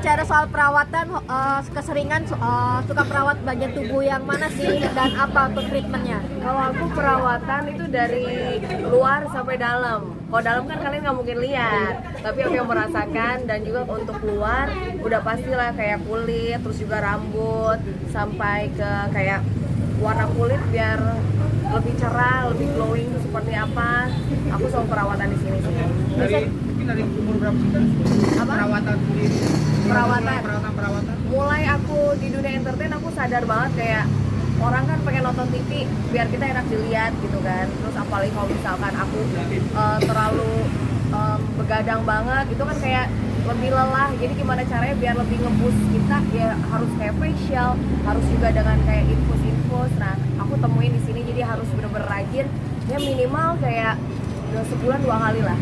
bicara soal perawatan, keseringan suka perawat bagian tubuh yang mana sih dan apa untuk treatmentnya? Kalau aku perawatan itu dari luar sampai dalam. Kalau dalam kan kalian nggak mungkin lihat, tapi aku yang merasakan. Dan juga untuk luar udah pastilah kayak kulit, terus juga rambut, sampai ke kayak warna kulit biar lebih cerah, lebih glowing seperti apa. Aku selalu perawatan di sini sih. Dari umur berapa sih kan? Apa? Perawatan kulit. Perawatan. Mulai aku di dunia entertain aku sadar banget kayak orang kan pengen nonton TV biar kita enak dilihat gitu kan. Terus apalagi kalau misalkan aku terlalu begadang banget itu kan kayak lebih lelah. Jadi gimana caranya biar lebih nge-boost kita, ya harus kayak facial, harus juga dengan kayak infus. Nah, aku temuin di sini jadi harus bener-bener rajin. Ya minimal kayak sebulan 2 kali lah.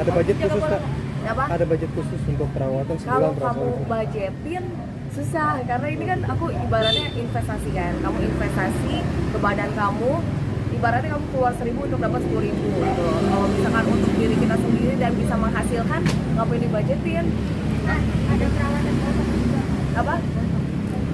Ada budget khusus Kak? Apa? Ada budget khusus untuk perawatan sebulan Kalau berapa? kamu budgetin susah karena ini kan aku ibaratnya investasi kan. Kamu investasi ke badan kamu, ibaratnya kamu keluar 1.000 untuk dapat 10.000 gitu. Kalau misalkan untuk diri kita sendiri dan bisa menghasilkan, ngapain dibudgetin? Ada perawatan juga. Apa?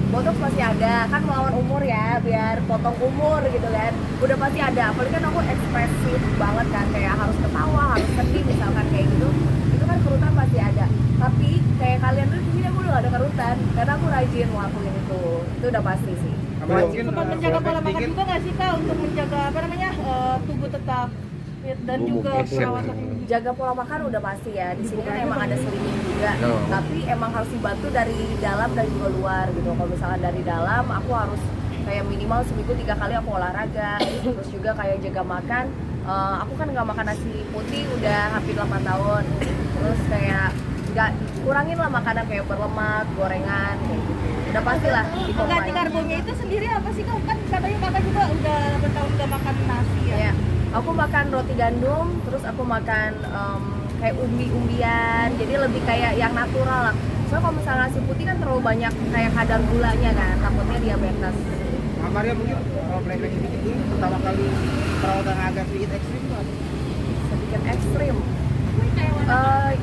Botox pasti ada, kan melawan umur ya, biar potong umur gitu kan. Udah pasti ada, apalagi kan aku ekspresif banget kan, kayak harus ketawa, harus sedih misalkan kayak gitu. Itu kan kerutan pasti ada. Tapi kayak kalian tuh di sini aku udah gak ada kerutan, karena aku rajin ngelakuin itu. Itu udah pasti sih. Mungkin Sempat menjaga pola makan juga nggak sih Kak untuk menjaga apa namanya tubuh tetap fit dan juga perawatan ini? Jaga pola makan udah pasti ya. Di sini kan emang ada selimut juga, tapi emang harus dibantu dari dalam dan juga luar gitu. Kalau misalnya dari dalam, aku harus kayak minimal seminggu 3 kali aku olahraga. Terus juga kayak jaga makan. Aku kan nggak makan nasi putih udah hampir 8 tahun. Terus kayak nggak kurangin lah makanan kayak berlemak, gorengan kayak gitu. Udah pastilah Pengganti karbonya itu sendiri apa sih Kak? Kan katanya Kakak juga udah bertahun nggak makan nasi ya? Iya. Aku makan roti gandum, terus aku makan kayak umbi-umbian, jadi lebih kayak yang natural lah. Soalnya kalau misalnya nasi putih kan terlalu banyak kayak kadar gulanya kan, takutnya diabetes. Mbak Maria mungkin kalau flashback sedikit dulu pertama kali perawatan agak sedikit ekstrim tuh apa? Sedikit ekstrim.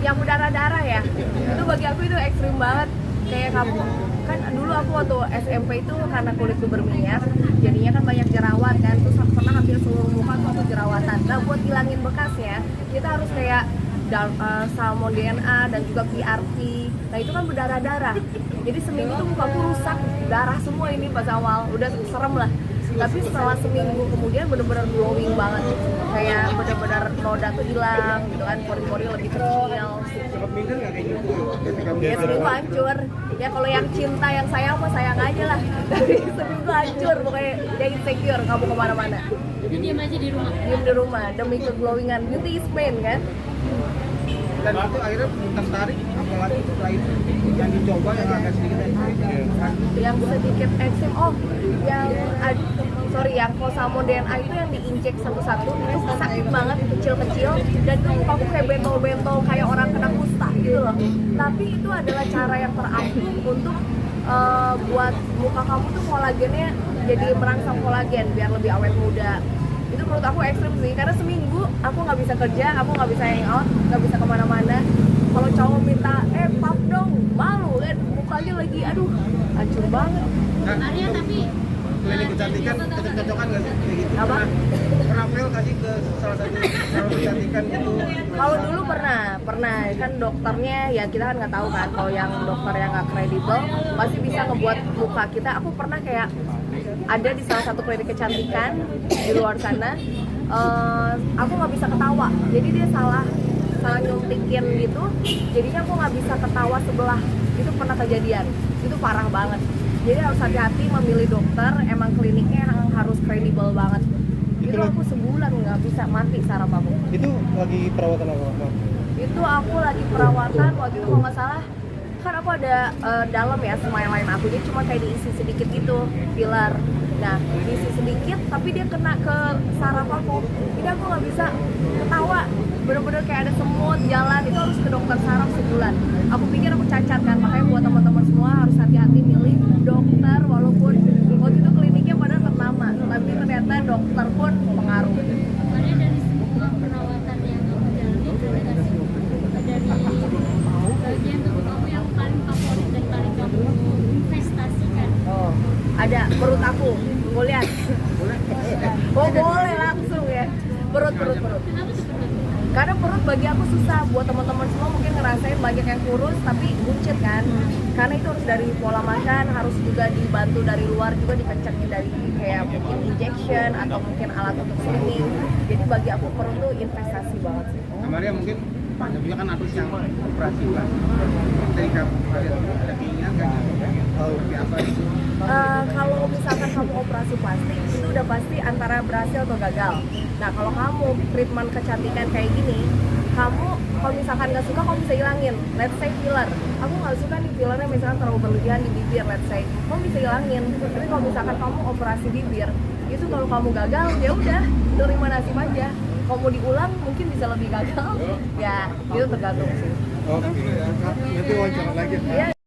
Yang berdarah-darah ya, itu bagi aku itu ekstrim banget. Kayak kamu kan dulu aku waktu SMP itu karena kulitku berminyak, jadinya kan banyak jerawat kan, terus aku pernah hampir seluruh muka tuh aku jerawatan. Nah buat hilangin bekasnya, kita harus kayak salmon DNA dan juga PRP. Nah itu kan berdarah-darah. Jadi seminggu tuh mukaku rusak, darah semua ini pas awal, udah serem lah. Tapi setelah seminggu kemudian bener-bener glowing banget, kayak bener-bener noda tuh hilang gitu kan, pori-pori lebih kecil. Sempat minder nggak kayak gitu? Ya seminggu hancur. Ya kalau yang cinta yang sayang mah sayang aja lah. Dari seminggu hancur pokoknya, dia insecure, nggak mau kemana-mana. Diam aja di rumah. Diem di rumah demi keglowingan, beauty is pain kan. Dan itu akhirnya tertarik, apalagi setelah itu yang dicoba yang agak sedikit ekstrim. Yang sedikit ekstrim, yang salmon DNA itu yang diinjek satu-satu itu sakit banget, kecil-kecil, dan itu mukaku kayak bentol-bentol kayak orang kena kusta gitu loh. Tapi itu adalah cara yang terampuh untuk buat muka kamu tuh kolagennya jadi merangsang kolagen biar lebih awet muda. Itu menurut aku ekstrim sih, karena seminggu aku nggak bisa kerja, aku nggak bisa hangout, nggak bisa kemana-mana. Kalau cowok minta pap dong, malu kan, mukanya lagi aduh hancur banget. Arya tapi Klinik kecantikan cocok-cocokan nggak sih kayak gitu? Apa? Pernah fail nggak sih ke salah satu salon kecantikan gitu? Kalau dulu pernah kan dokternya ya kita kan nggak tahu kan, kalau yang dokter yang nggak kredibel pasti bisa ngebuat muka kita. Aku pernah kayak ada di salah satu klinik kecantikan di luar sana, aku nggak bisa ketawa, jadi dia salah nyuntikin gitu, jadinya aku nggak bisa ketawa sebelah. Itu pernah kejadian, itu parah banget. Jadi harus hati-hati memilih dokter, emang kliniknya harus kredibel banget. Itu aku sebulan nggak bisa, mati saraf aku. Itu lagi perawatan apa? Itu aku lagi perawatan waktu itu kalau nggak salah, kan aku ada dalam ya smile line aku, jadi cuma kayak diisi sedikit gitu filler. Nah diisi sedikit tapi dia kena ke saraf aku, jadi aku nggak bisa ketawa, bener-bener kayak ada semut jalan. Itu harus ke dokter saraf sebulan. Aku pikir aku cacat kan, makanya buat teman-teman semua harus hati-hati milih dokter, walaupun waktu itu kliniknya padahal ternama, tapi ternyata dokter pun pengaruh. Arya dari semua perawatan yang kamu jalani, dari bagian tubuh kamu yang paling favorit ada perut aku, mau lihat? Boleh? Oh boleh langsung ya. Perut. Karena perut bagi aku susah. Buat teman-teman semua mungkin ngerasain banyak yang kurus tapi buncit kan. Karena itu harus dari pola makan, harus juga dibantu dari luar juga dikencangin dari kayak mungkin injection atau mungkin alat untuk slimming. Jadi bagi aku perut tuh investasi banget sih. Nah, Maria mungkin banyak juga kan artis yang operasi kan. Dari kamu ada keinginan kan seperti apa itu? Kalau misalkan kamu operasi plastik itu udah pasti antara berhasil atau gagal. Nah kalau kamu treatment kecantikan kayak gini, kamu kalau misalkan nggak suka kamu bisa hilangin. Let's say filler, aku nggak suka nih fillernya misalkan terlalu berlebihan di bibir, let's say, kamu bisa hilangin. Tapi kalau misalkan kamu operasi bibir, itu kalau kamu gagal ya udah terima nasib aja. Kalau mau diulang mungkin bisa lebih gagal, ya itu tergantung sih. Oke. Nanti wawancara lagi. Iya.